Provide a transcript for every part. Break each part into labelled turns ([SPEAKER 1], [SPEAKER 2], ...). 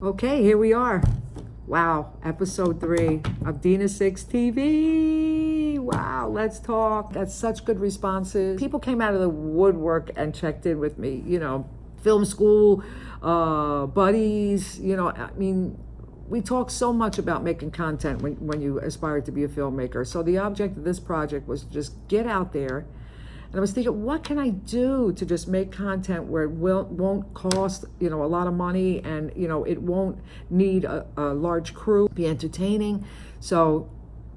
[SPEAKER 1] Okay, here we are. Wow, episode 3 of Dina 6 TV. Wow, let's talk. That's such good responses. People came out of the woodwork and checked in with me, film school, buddies, I mean, we talk so much about making content when you aspire to be a filmmaker. So the object of this project was just get out there. And I was thinking, what can I do to just make content where it won't cost, a lot of money, and, it won't need a large crew, be entertaining. So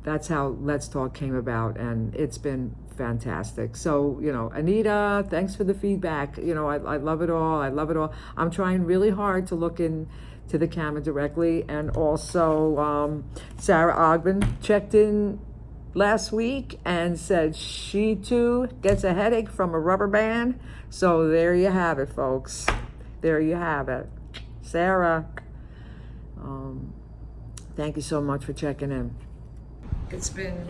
[SPEAKER 1] that's how Let's Talk came about, and it's been fantastic. So, Anita, thanks for the feedback. I love it all. I love it all. I'm trying really hard to look into the camera directly. And also, Sarah Ogden checked in last week and said she too gets a headache from a rubber band. So there you have it, folks. There you have it. Sarah, thank you so much for checking in. It's been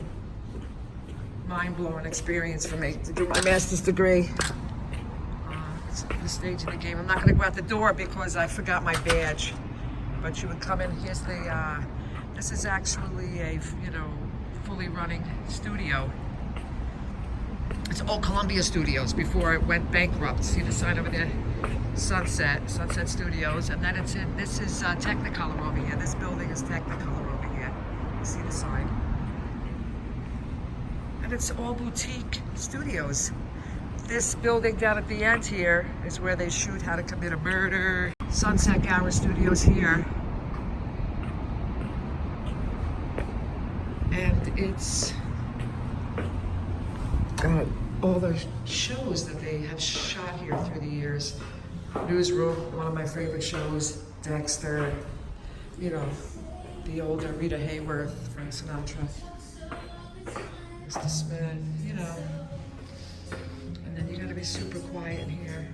[SPEAKER 1] mind-blowing experience for me to do my master's degree. It's the stage of the game. I'm not going to go out the door because I forgot my badge, but you would come in. Here's the this is actually a fully running studio. It's all Columbia Studios before it went bankrupt. See the sign over there? Sunset Studios. And then this is Technicolor over here. This building is Technicolor over here. You see the sign? And it's all boutique studios. This building down at the end here is where they shoot How to Commit a Murder. Sunset Gower Studios here. And it's got all the shows that they have shot here through the years. Newsroom, one of my favorite shows, Dexter, the older Rita Hayworth, Frank Sinatra, Mr. Smith, And then you gotta be super quiet in here.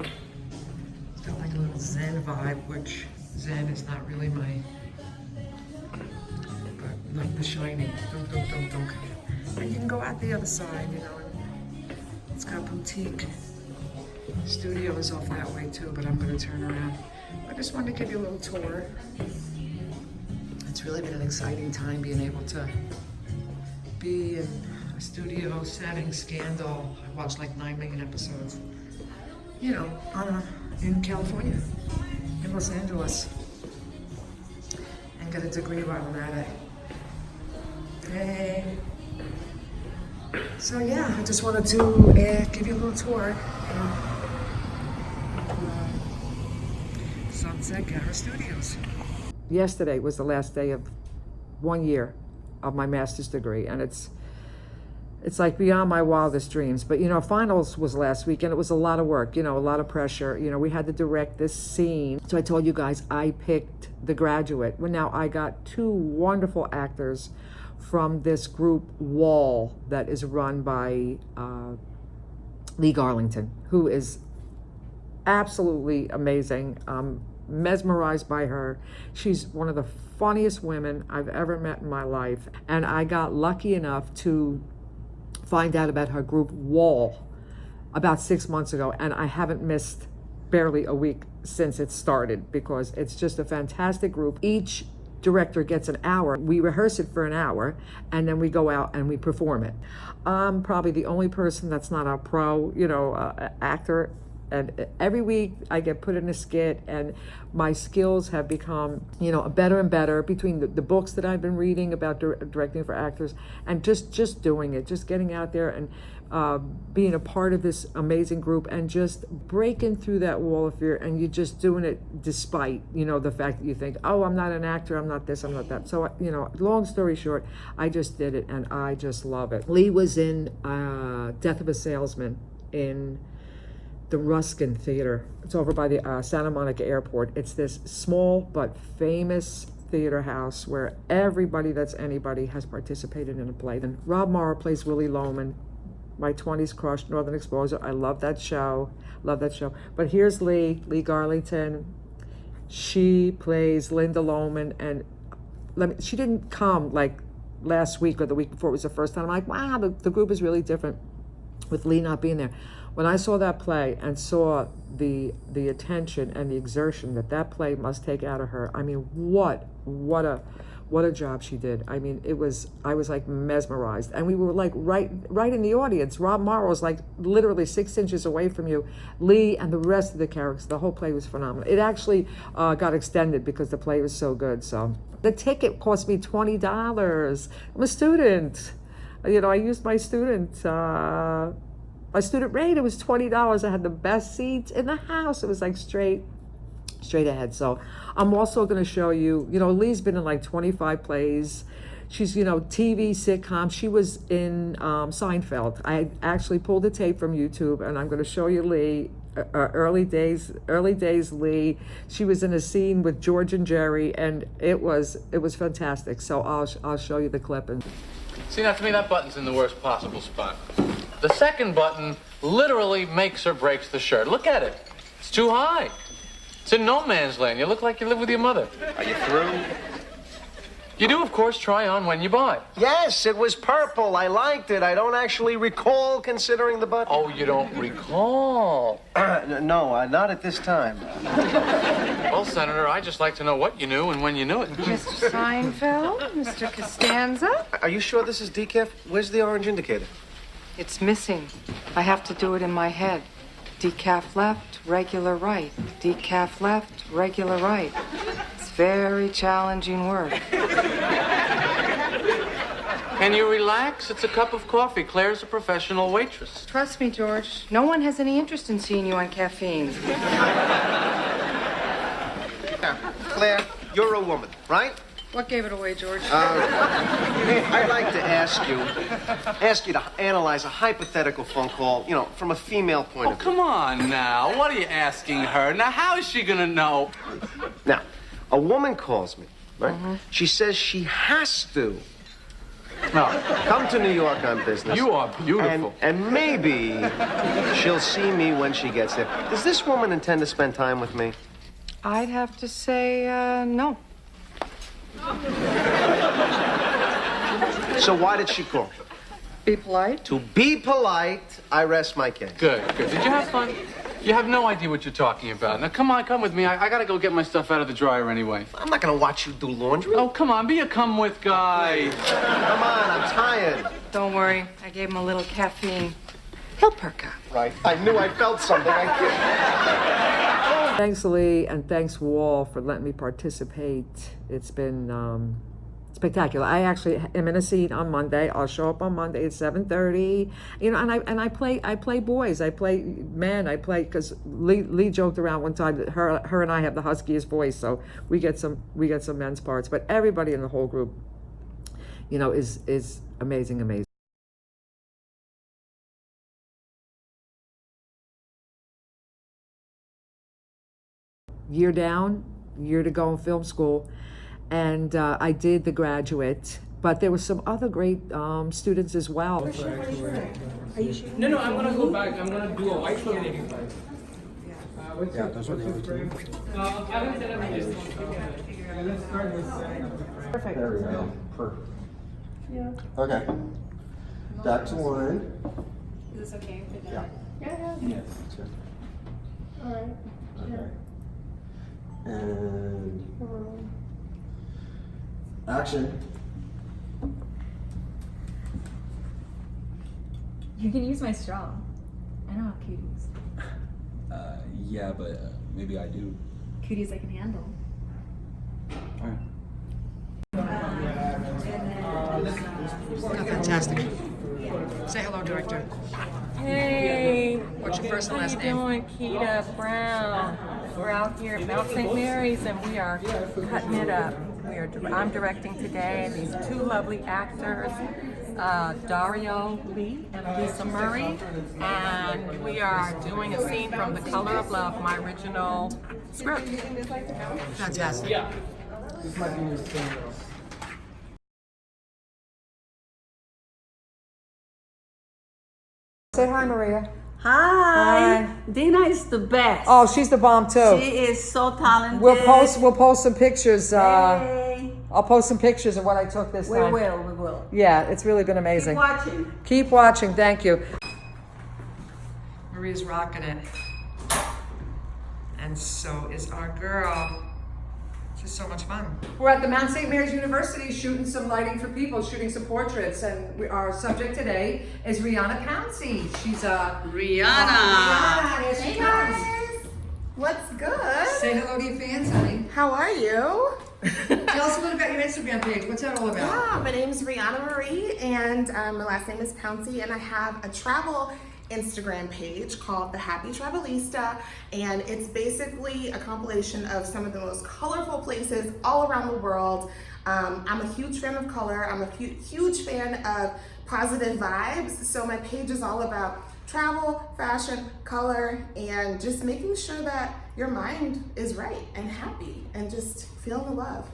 [SPEAKER 1] It's got like a little Zen vibe, which Zen is not really my, like The Shining. Dunk. And you can go out the other side, and it's got boutique studios off that way too, but I'm going to turn around. I just wanted to give you a little tour. It's really been an exciting time being able to be in a studio setting. Scandal. I watched like 9 million episodes. In California, in Los Angeles, and get a degree while I'm at it. Hey. So yeah, I just wanted to give you a little tour of Sunset Gower Studios. Yesterday was the last day of 1 year of my master's degree, and it's like beyond my wildest dreams. But finals was last week, and it was a lot of work, a lot of pressure. We had to direct this scene. So I told you guys I picked The Graduate. Well, now I got 2 wonderful actors from this group Wall that is run by Lee Garlington, who is absolutely amazing. I'm mesmerized by her. She's one of the funniest women I've ever met in my life. And I got lucky enough to find out about her group Wall about 6 months ago, and I haven't missed barely a week since it started, because it's just a fantastic group. Each director gets an hour. We rehearse it for an hour, and then we go out and we perform it. I'm probably the only person that's not a pro, actor. And every week I get put in a skit, and my skills have become, better and better between the books that I've been reading about directing for actors, and just doing it, just getting out there and being a part of this amazing group, and just breaking through that wall of fear. And you're just doing it despite, the fact that you think, oh, I'm not an actor, I'm not this, I'm not that. So, long story short, I just did it, and I just love it. Lee was in Death of a Salesman in the Ruskin Theater. It's over by the Santa Monica Airport. It's this small but famous theater house where everybody that's anybody has participated in a play. And Rob Morrow plays Willie Loman. My 20s crush, Northern Exposure. I love that show. But here's Lee Garlington. She plays Linda Loman, and she didn't come like last week or the week before. It was the first time. I'm like, wow, the group is really different with Lee not being there. When I saw that play and saw the attention and the exertion that play must take out of her, I mean, what a job she did. I mean, I was like mesmerized, and we were like right in the audience. Rob Morrow was like literally 6 inches away from you. Lee and the rest of the characters, the whole play was phenomenal. It actually got extended because the play was so good. So the ticket cost me $20. I'm a student. You know, I used my student rate. It was $20. I had the best seats in the house. It was like straight ahead. So I'm also going to show you, you know, Lee's been in like 25 plays. She's, you know, TV, sitcom. She was in Seinfeld. I actually pulled the tape from YouTube, and I'm going to show you Lee, early days Lee. She was in a scene with George and Jerry, and it was fantastic. So I'll show you the clip. And
[SPEAKER 2] see, now to me that button's in the worst possible spot. The second button literally makes or breaks the shirt. Look at it. It's too high. It's in no man's land. You look like you live with your mother.
[SPEAKER 3] Are you through?
[SPEAKER 2] You do, of course, try on when you buy.
[SPEAKER 3] Yes, it was purple. I liked it. I don't actually recall considering the button.
[SPEAKER 2] Oh, you don't recall?
[SPEAKER 3] No, not at this time.
[SPEAKER 2] Well, Senator, I'd just like to know what you knew and when you knew it.
[SPEAKER 4] Mr. Seinfeld, Mr. Costanza.
[SPEAKER 3] Are you sure this is decaf? Where's the orange indicator?
[SPEAKER 4] It's missing. I have to do it in my head. Decaf left, regular right. Decaf left, regular right. It's very challenging work.
[SPEAKER 2] Can you relax? It's a cup of coffee. Claire's a professional waitress.
[SPEAKER 4] Trust me, George. No one has any interest in seeing you on caffeine.
[SPEAKER 3] Claire, you're a woman, right?
[SPEAKER 4] What gave it away, George?
[SPEAKER 3] I'd like to ask you to analyze a hypothetical phone call, you know, from a female point of view.
[SPEAKER 2] Oh, come on now. What are you asking her? Now, how is she going to know?
[SPEAKER 3] Now, a woman calls me, right? She says she has to come to New York on business.
[SPEAKER 2] You are beautiful.
[SPEAKER 3] And maybe she'll see me when she gets there. Does this woman intend to spend time with me?
[SPEAKER 4] I'd have to say, no.
[SPEAKER 3] So why did she call?
[SPEAKER 4] Be polite.
[SPEAKER 3] To be polite, I rest my case.
[SPEAKER 2] Good. Did you have fun? You have no idea what you're talking about. Now, come with me. I got to go get my stuff out of the dryer anyway.
[SPEAKER 3] I'm not going to watch you do laundry.
[SPEAKER 2] Oh, come on. Be a come-with guy.
[SPEAKER 3] Come on, I'm tired.
[SPEAKER 4] Don't worry. I gave him a little caffeine. He'll perk up.
[SPEAKER 3] Right. I knew I felt something.
[SPEAKER 1] thanks, Lee, and thanks, Wall, for letting me participate. It's been spectacular. I actually am in a scene on Monday. I'll show up on Monday at 7:30. You know, and I play boys. I play men. Because Lee joked around one time that her and I have the huskiest voice, so we get some men's parts. But everybody in the whole group, you know, is amazing. Year down, year to go in film school, and I did The Graduate, but there were some other great students as well.
[SPEAKER 5] No, I'm gonna go back. I'm gonna do a white shirt.
[SPEAKER 6] Yeah, those are the only two.
[SPEAKER 5] I will set up this one. Let's start with setting up the frame.
[SPEAKER 6] Perfect. There we go. Perfect. Yeah. Okay. That's one.
[SPEAKER 7] Is this okay for the?
[SPEAKER 6] Yeah.
[SPEAKER 7] Yeah.
[SPEAKER 6] Yes. Sure.
[SPEAKER 7] All right.
[SPEAKER 6] Okay. And action.
[SPEAKER 7] You can use my straw. I know how cooties.
[SPEAKER 8] Yeah, but maybe I do.
[SPEAKER 7] Cooties I can handle.
[SPEAKER 8] All right.
[SPEAKER 1] Fantastic. Say hello, director.
[SPEAKER 9] Hey,
[SPEAKER 1] What's your first and last
[SPEAKER 9] how you
[SPEAKER 1] name?
[SPEAKER 9] doing? Keita Brown. We're out here at Mount St. Mary's and we are cutting it up. I'm directing today, and these two lovely actors, Dario Lee and Lisa Murray, and we are doing a scene from The Color of Love, my original script.
[SPEAKER 1] Fantastic.
[SPEAKER 5] Yeah. This might be your thing.
[SPEAKER 1] Say hi, Maria.
[SPEAKER 10] Hi. Dina is the best.
[SPEAKER 1] Oh, she's the bomb too.
[SPEAKER 10] She is so talented.
[SPEAKER 1] We'll post some pictures.
[SPEAKER 10] Hey.
[SPEAKER 1] I'll post some pictures of what I took this
[SPEAKER 10] We
[SPEAKER 1] time.
[SPEAKER 10] will.
[SPEAKER 1] Yeah, it's really been amazing.
[SPEAKER 10] Keep watching.
[SPEAKER 1] Keep watching. Thank you. Maria's rocking it. And so is our girl. It's just so much fun. We're at the Mount St. Mary's University shooting some lighting for people, shooting some portraits. And our subject today is Rihanna Pouncey. She's a...
[SPEAKER 11] Rihanna!
[SPEAKER 1] Here she
[SPEAKER 11] Hey
[SPEAKER 1] comes.
[SPEAKER 11] guys! What's good?
[SPEAKER 1] Say hello to your fans, honey.
[SPEAKER 11] How are you?
[SPEAKER 1] Tell us a little about your Instagram page. What's that all about?
[SPEAKER 11] Yeah, my name is Rihanna Marie, and my last name is Pouncey, and I have a travel Instagram page called The Happy Travelista, and it's basically a compilation of some of the most colorful places all around the world. I'm a huge fan of color. I'm a huge fan of positive vibes, so my page is all about travel, fashion, color, and just making sure that your mind is right and happy and just feeling the love.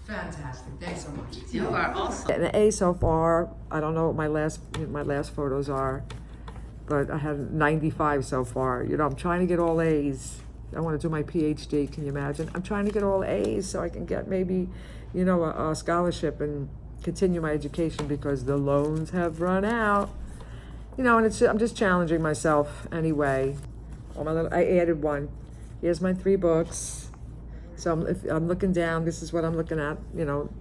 [SPEAKER 1] Fantastic. Thanks so much.
[SPEAKER 11] You are awesome.
[SPEAKER 1] An A so far. I don't know what my last photos are, but I had 95 so far. You know, I'm trying to get all A's. I want to do my PhD. Can you imagine? I'm trying to get all A's so I can get maybe, you know, a scholarship and continue my education because the loans have run out. You know, and I'm just challenging myself anyway. I added one. Here's my 3 books. So if I'm looking down, this is what I'm looking at. You know,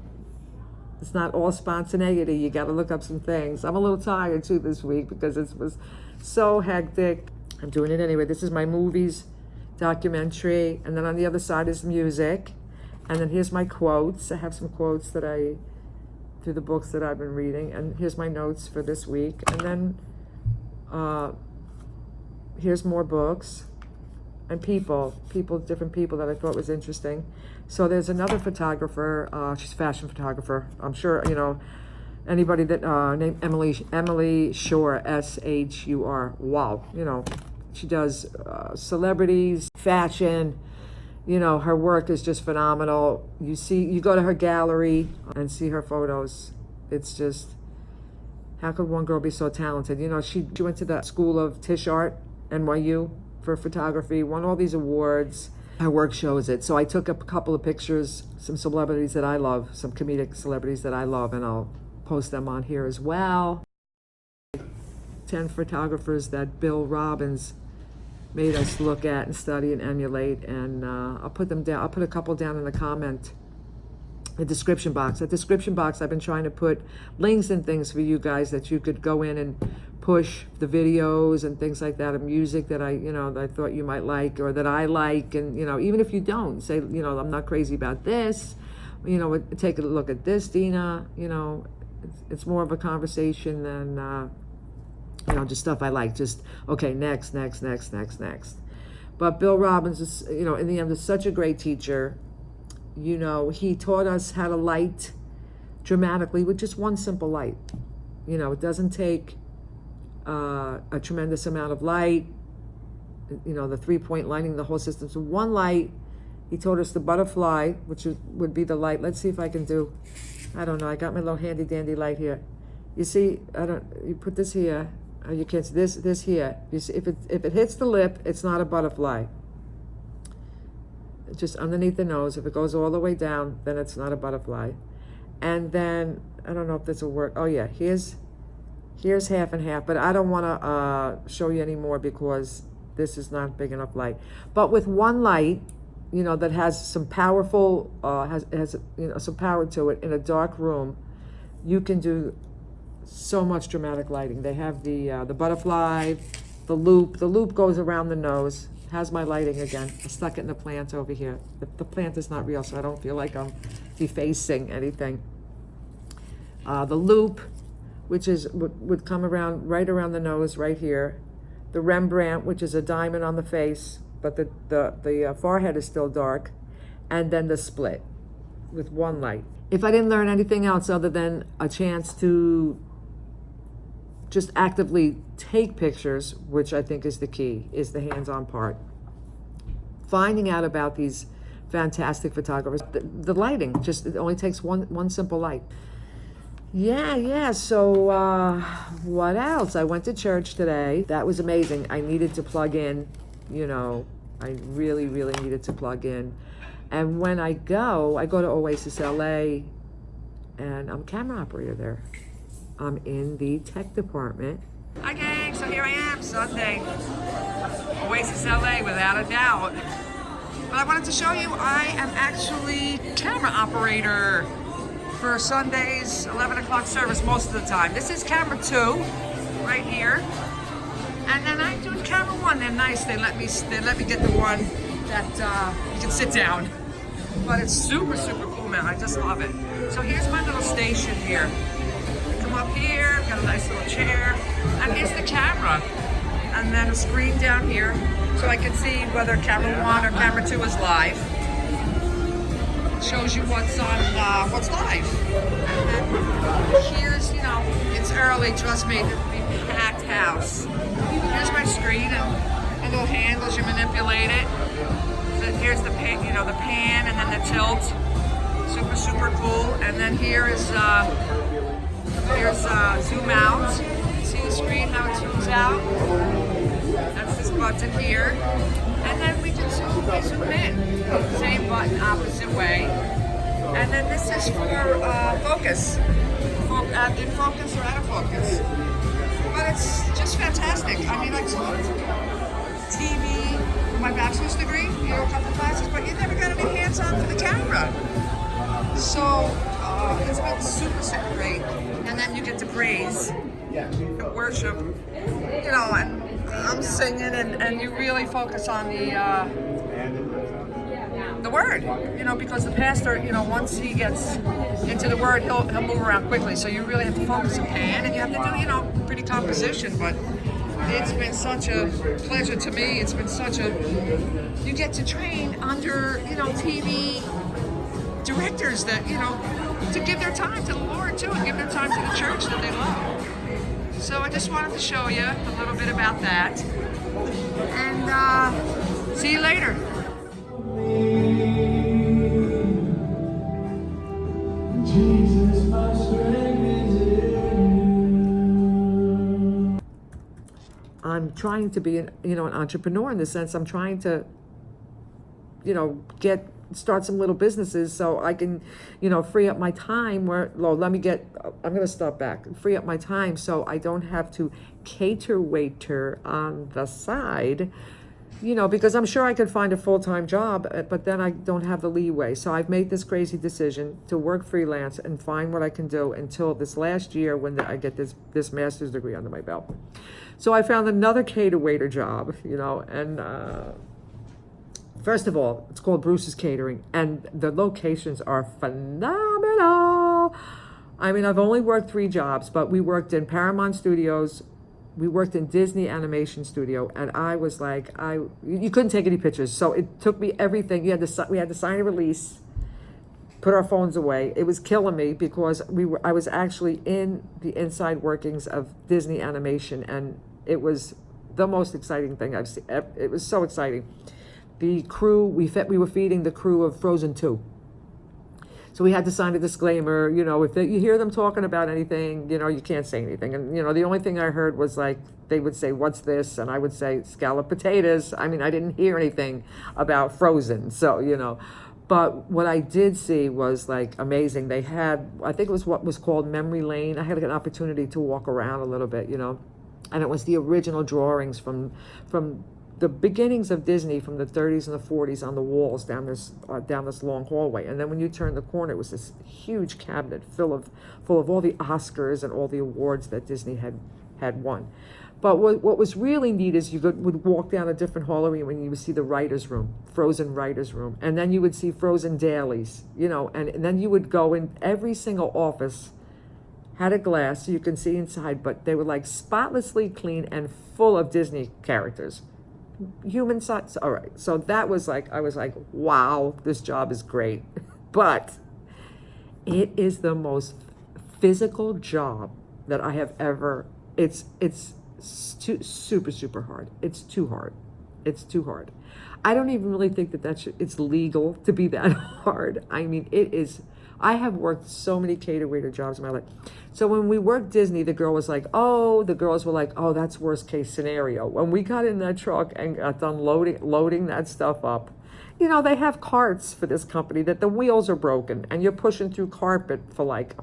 [SPEAKER 1] it's not all spontaneity. You got to look up some things. I'm a little tired too this week because it was so hectic. I'm doing it anyway. This is my movies, documentary, and then on the other side is music. And then here's my quotes. I have some quotes that through the books that I've been reading. And here's my notes for this week. And then here's more books and different people that I thought was interesting. So there's another photographer, she's a fashion photographer. I'm sure, you know, anybody that, named Emily Shore, S-H-U-R, wow, you know, she does celebrities, fashion, you know, her work is just phenomenal. You go to her gallery and see her photos. It's just, how could one girl be so talented? You know, she went to the School of Tisch Art, NYU, for photography, won all these awards. Her work shows it. So I took a couple of pictures, some celebrities that I love, some comedic celebrities that I love, and I'll post them on here as well. 10 photographers that Bill Robbins made us look at and study and emulate, and I'll put them down. I'll put a couple down in the description box. The description box, I've been trying to put links and things for you guys that you could go in and push the videos and things like that, of music that that I thought you might like or that I like, and you know, even if you don't, say, you know, I'm not crazy about this, you know, take a look at this, Dina. You know, it's more of a conversation than you know, just stuff I like. Just okay, next. But Bill Robbins is, you know, in the end, is such a great teacher. You know, he taught us how to light dramatically with just one simple light. You know, it doesn't take a tremendous amount of light. You know, the 3-point lighting, the whole system. So one light. He taught us the butterfly, which would be the light. Let's see if I can do. I don't know. I got my little handy dandy light here. You see, you put this here. You can't see this here. You see, if it hits the lip, it's not a butterfly. Just underneath the nose. If it goes all the way down, then it's not a butterfly. And then, I don't know if this will work. Oh yeah, here's half and half, but I don't want to show you anymore because this is not big enough light. But with one light, you know, that has some powerful, has you know, some power to it in a dark room, you can do so much dramatic lighting. They have the butterfly, the loop. The loop goes around the nose. How's my lighting again? I stuck it in the plant over here. The plant is not real, so I don't feel like I'm defacing anything. The loop, which would come around right around the nose, right here. The Rembrandt, which is a diamond on the face, but the forehead is still dark. And then the split with one light. If I didn't learn anything else other than a chance to just actively take pictures, which I think is the key, is the hands-on part. Finding out about these fantastic photographers. The lighting, it only takes one simple light. Yeah, so what else? I went to church today. That was amazing. I needed to plug in, you know, I really needed to plug in. And when I go to Oasis LA, and I'm a camera operator there. I'm in the tech department, Hi gang, so here I am, Sunday. Oasis LA, without a doubt. But I wanted to show you, I am actually camera operator for Sunday's 11 o'clock service most of the time. This is camera 2, right here. And then I do camera 1, they're nice. They let me get the one that you can sit down. But it's super, super cool, man. I just love it. So here's my little station here. Come up here, got a nice little chair. And here's the camera. And then a screen down here so I can see whether camera 1 or camera 2 is live. It shows you what's on, what's live. And then here's, you know, it's early, trust me, it'll be packed house. Here's my screen and little handles, you manipulate it. So here's the pan, you know, the pan and then the tilt. Super, super cool. And then here's zoom out. See the screen, how it zooms out? That's this button here. And then we can zoom in. Same button, opposite way. And then this is for focus. In focus or out of focus. But it's just fantastic. I mean, I taught TV for my bachelor's degree, you know, a couple classes, but you never got any hands-on for the camera. So it's been super, super great. And then you get to praise, worship, you know, and I'm singing and you really focus on the word, you know, because the pastor, you know, once he gets into the word, he'll move around quickly. So you really have to focus in pan and you have to do, you know, pretty composition, but it's been such a pleasure to me. It's been such a, you get to train under, you know, TV directors that, you know, to give their time to the Lord too and give their time to the church that they love. So I just wanted to show you a little bit about that. And see you later. Jesus, my strength is in you. I'm trying to be an entrepreneur in the sense I'm trying to, you know, start some little businesses so I can, you know, free up my time I'm going to start back, free up my time so I don't have to cater waiter on the side, you know, because I'm sure I could find a full-time job, but then I don't have the leeway. So I've made this crazy decision to work freelance and find what I can do until this last year when I get this master's degree under my belt. So I found another cater waiter job, you know, and first of all, it's called Bruce's Catering, and the locations are phenomenal. I mean, I've only worked 3 jobs, but we worked in Paramount Studios, we worked in Disney Animation Studio, and I was like, you couldn't take any pictures, so it took me everything. We had to sign a release, put our phones away. It was killing me because I was actually in the inside workings of Disney Animation, and it was the most exciting thing I've seen. It was so exciting. The crew, we were feeding the crew of Frozen 2. So we had to sign a disclaimer, you know, if you hear them talking about anything, you know, you can't say anything. And, you know, the only thing I heard was like, they would say, what's this? And I would say, scalloped potatoes. I mean, I didn't hear anything about Frozen. So, you know, but what I did see was like amazing. They had, I think it was what was called Memory Lane. I had an opportunity to walk around a little bit, you know, and it was the original drawings from the beginnings of Disney from the 30s and the 40s on the walls down this long hallway. And then when you turn the corner, it was this huge cabinet full of all the Oscars and all the awards that Disney had won. But what was really neat is you would walk down a different hallway when you would see the writer's room, Frozen writer's room. And then you would see Frozen dailies, you know, and then you would go in every single office, had a glass so you can see inside, but they were like spotlessly clean and full of Disney characters. Human size. All right. So that was like, I was like, wow, this job is great. But it is the most physical job that I have ever, it's super, super hard. It's too hard. It's too hard. I don't even really think that it's legal to be that hard. I mean, it is. I have worked so many cater waiter jobs in my life. So when we worked Disney, the girls were like, oh, that's worst case scenario. When we got in that truck and got done loading that stuff up, you know, they have carts for this company that the wheels are broken and you're pushing through carpet for like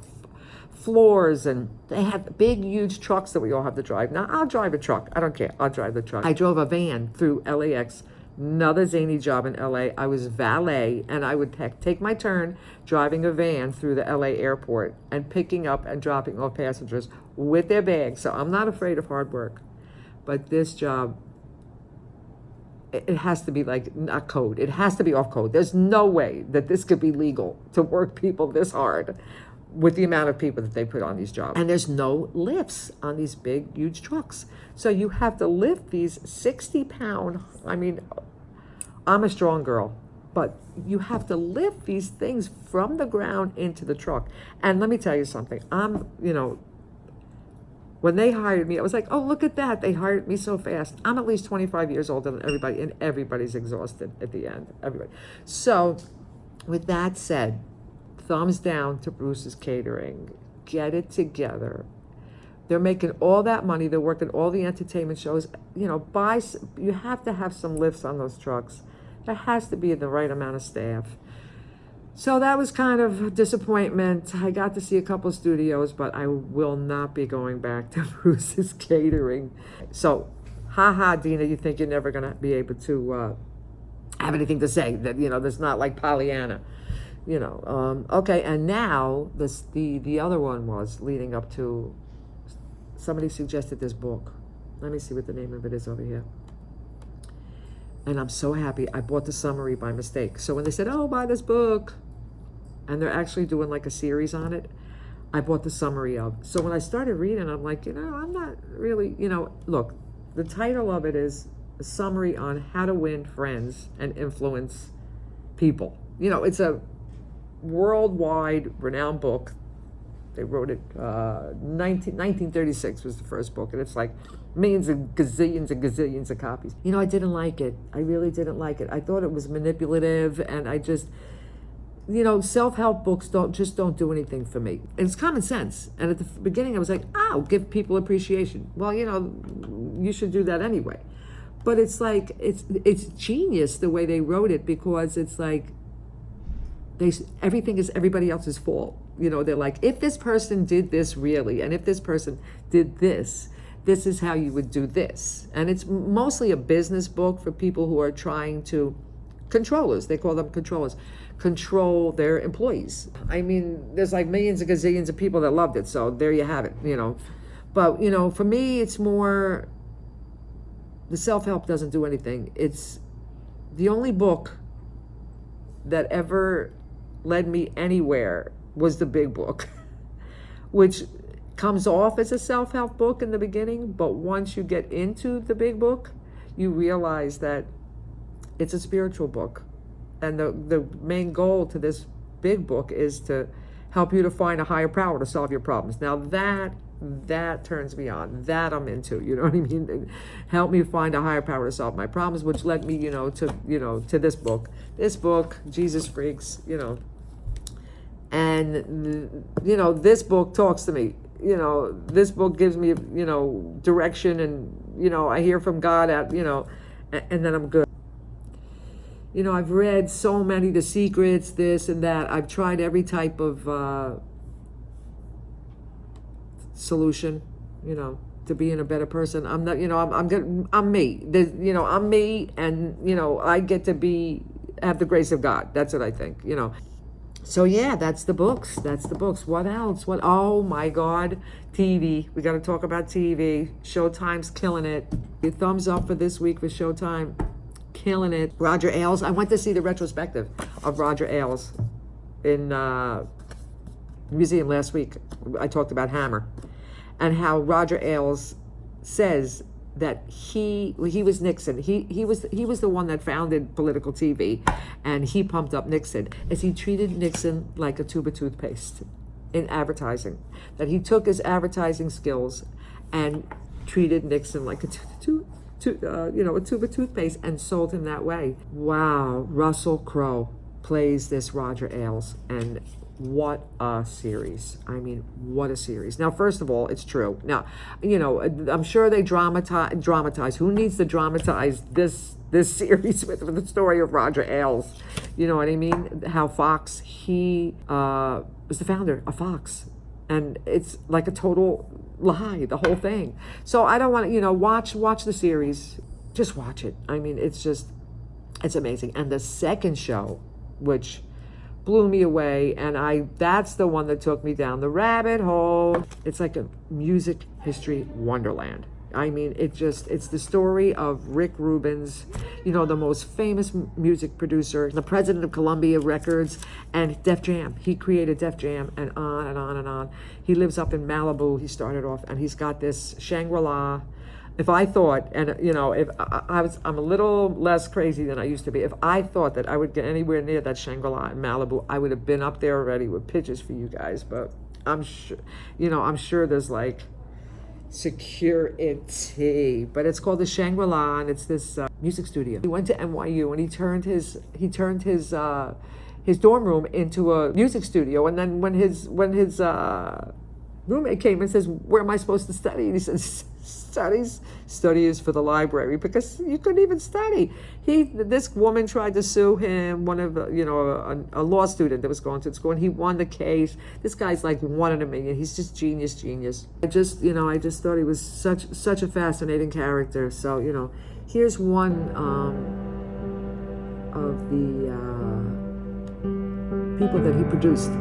[SPEAKER 1] floors, and they have big, huge trucks that we all have to drive. Now, I'll drive a truck. I don't care. I'll drive the truck. I drove a van through LAX, another zany job in LA. I was valet, and I would take my turn driving a van through the LA airport and picking up and dropping off passengers with their bags. So I'm not afraid of hard work. But this job, it has to be like not code. It has to be off code. There's no way that this could be legal to work people this hard with the amount of people that they put on these jobs. And there's no lifts on these big, huge trucks. So you have to lift these 60-pound, I mean, I'm a strong girl, but you have to lift these things from the ground into the truck. And let me tell you something. When they hired me, I was like, oh, look at that. They hired me so fast. I'm at least 25 years older than everybody, and everybody's exhausted at the end, everybody. So with that said, thumbs down to Bruce's Catering. Get it together. They're making all that money. They're working all the entertainment shows. You have to have some lifts on those trucks. There has to be the right amount of staff. So that was kind of a disappointment. I got to see a couple of studios, but I will not be going back to Bruce's Catering. So, haha, Dina, you think you're never going to be able to have anything to say that, that's not like Pollyanna. Okay, and now the other one was leading up to, somebody suggested this book. Let me see what the name of it is over here. And I'm so happy. I bought the summary by mistake. So when they said, oh, buy this book, and they're actually doing like a series on it, I bought the summary of. So when I started reading, I'm like, I'm not really, look, the title of it is a summary on how to win friends and influence people. It's a worldwide renowned book. They wrote it, 1936 was the first book, and it's like millions and gazillions of copies. I didn't like it. I really didn't like it. I thought it was manipulative, and I just, self-help books don't do anything for me. And it's common sense. And at the beginning, I was like, give people appreciation. Well, you should do that anyway. But it's like, it's genius the way they wrote it, because it's like, everything is everybody else's fault. They're like, if this person did this really, and if this person did this is how you would do this. And it's mostly a business book for people who are trying to, controllers, they call them controllers, control their employees. I mean, there's like millions and gazillions of people that loved it, so there you have it, But, for me, it's more, the self-help doesn't do anything. It's the only book that ever led me anywhere was the big book, which comes off as a self-help book in the beginning, but once you get into the big book, you realize that it's a spiritual book. And the main goal to this big book is to help you to find a higher power to solve your problems. Now that turns me on. That I'm into, you know what I mean? Help me find a higher power to solve my problems, which led me, to this book. This book, Jesus Freaks, And, this book talks to me. This book gives me, direction, and, I hear from God and then I'm good. I've read so many, The Secrets, this and that. I've tried every type of solution, to being a better person. I'm not, I'm me. I'm me, and, I get to have the grace of God. That's what I think, So yeah, that's the books. What else? Oh my God, TV. We got to talk about TV. Showtime's killing it. Your thumbs up for this week for Showtime. Killing it. Roger Ailes. I went to see the retrospective of Roger Ailes in museum last week. I talked about Hammer and how Roger Ailes says that he was Nixon. He was the one that founded political TV, and he pumped up Nixon as he treated Nixon like a tube of toothpaste in advertising. That he took his advertising skills and treated Nixon like a tube of toothpaste and sold him that way. Wow, Russell Crowe plays this Roger Ailes, and what a series. I mean, what a series. Now, first of all, it's true. Now, I'm sure they dramatize. Who needs to dramatize this series with the story of Roger Ailes? You know what I mean? How Fox, he was the founder of Fox. And it's like a total lie, the whole thing. So I don't want to, you know, watch the series. Just watch it. I mean, it's amazing. And the second show, which blew me away, and that's the one that took me down the rabbit hole. It's like a music history wonderland. I mean, it's the story of Rick Rubin's, you know, the most famous music producer, the president of Columbia Records, and Def Jam. He created Def Jam, and on and on and on. He lives up in Malibu. He started off, and he's got this Shangri-La. If I thought, and you know, if I'm a little less crazy than I used to be. If I thought that I would get anywhere near that Shangri-La in Malibu, I would have been up there already with pictures for you guys. But I'm sure there's like security, but it's called the Shangri-La, and it's this music studio. He went to NYU, and he turned his dorm room into a music studio. And then when his roommate came and says, "Where am I supposed to study?" And he says, "Study is for the library," because you couldn't even study. This woman tried to sue him, a law student that was going to school, and he won the case. This guy's like one in a million. He's just genius. I just thought he was such a fascinating character. So, you know, here's one of the people that he produced.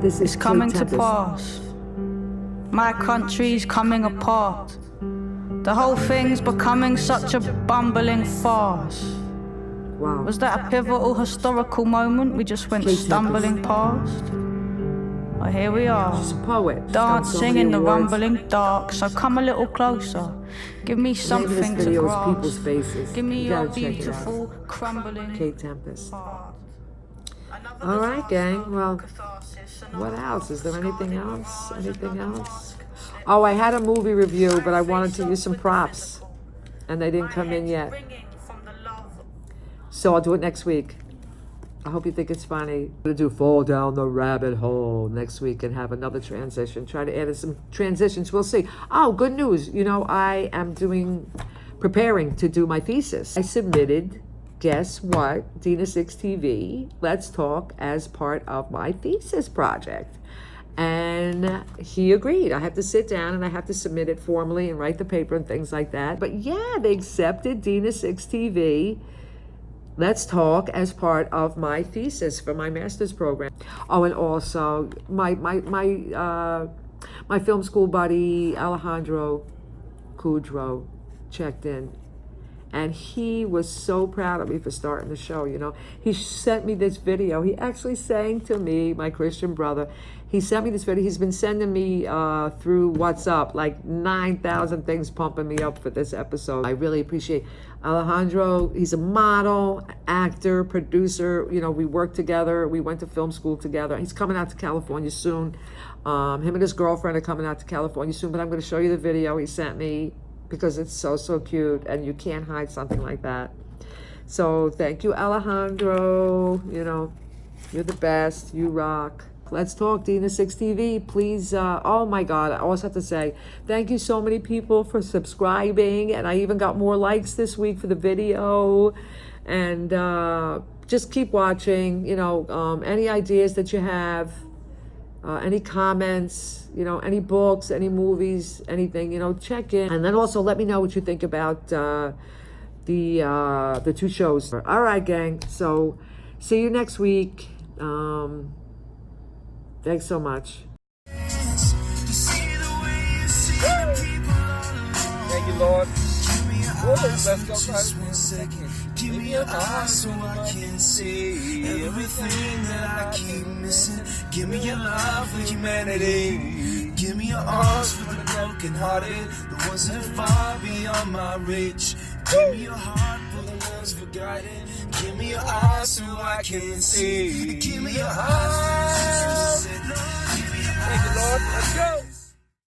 [SPEAKER 1] This is
[SPEAKER 12] coming to
[SPEAKER 1] Tempest.
[SPEAKER 12] pass. My country's coming apart. The whole thing's becoming such a bumbling farce.
[SPEAKER 1] Wow.
[SPEAKER 12] Was that a pivotal historical moment we just went stumbling past? Well, here we are.
[SPEAKER 1] She's a poet.
[SPEAKER 12] Dancing in the rumbling dark. So come a little closer. Give me something to grasp.
[SPEAKER 1] People's faces.
[SPEAKER 12] Give me
[SPEAKER 1] You
[SPEAKER 12] your
[SPEAKER 1] gotta check it out.
[SPEAKER 12] beautiful crumbling
[SPEAKER 1] Tempest. All right, gang. Well, what else? Is there anything else? Oh, I had a movie review, but I wanted to use some props, and they didn't come in yet. So I'll do it next week. I hope you think it's funny. I'm going to do Fall Down the Rabbit Hole next week and have another transition. Try to add in some transitions. We'll see. Oh, good news. You know, I am preparing to do my thesis. I submitted, guess what, Dina 6 TV, Let's Talk, as part of my thesis project. And he agreed. I have to sit down and I have to submit it formally and write the paper and things like that. But yeah, they accepted Dina 6 TV, Let's Talk, as part of my thesis for my master's program. Oh, and also my film school buddy Alejandro Kudrow checked in. And he was so proud of me for starting the show, you know. He sent me this video. He actually sang to me, my Christian brother. He sent me this video. He's been sending me through WhatsApp like 9,000 things pumping me up for this episode. I really appreciate Alejandro. He's a model, actor, producer. You know, we work together. We went to film school together. He's coming out to California soon. Him and his girlfriend are coming out to California soon. But I'm going to show you the video he sent me, because it's so cute, and you can't hide something like that. So thank you, Alejandro. You know, you're the best. You rock. Let's Talk, Dina 6 TV. Please, oh my God, I always have to say, thank you so many people for subscribing, and I even got more likes this week for the video. And just keep watching. You know, any ideas that you have, any comments, you know, any books, any movies, anything, you know, check in. And then also let me know what you think about the two shows. All right, gang. So see you next week. Thanks so much.
[SPEAKER 6] Thank you, Lord. Let's go, guys.
[SPEAKER 13] Give me your eyes so I can see everything that I keep missing. Give me your love for humanity. Give me your arms for the broken hearted, the ones that are far beyond my reach. Give me your heart for the ones forgotten. Give me your eyes so I can see. Give me your eyes.
[SPEAKER 6] Thank you, Lord. Let's go.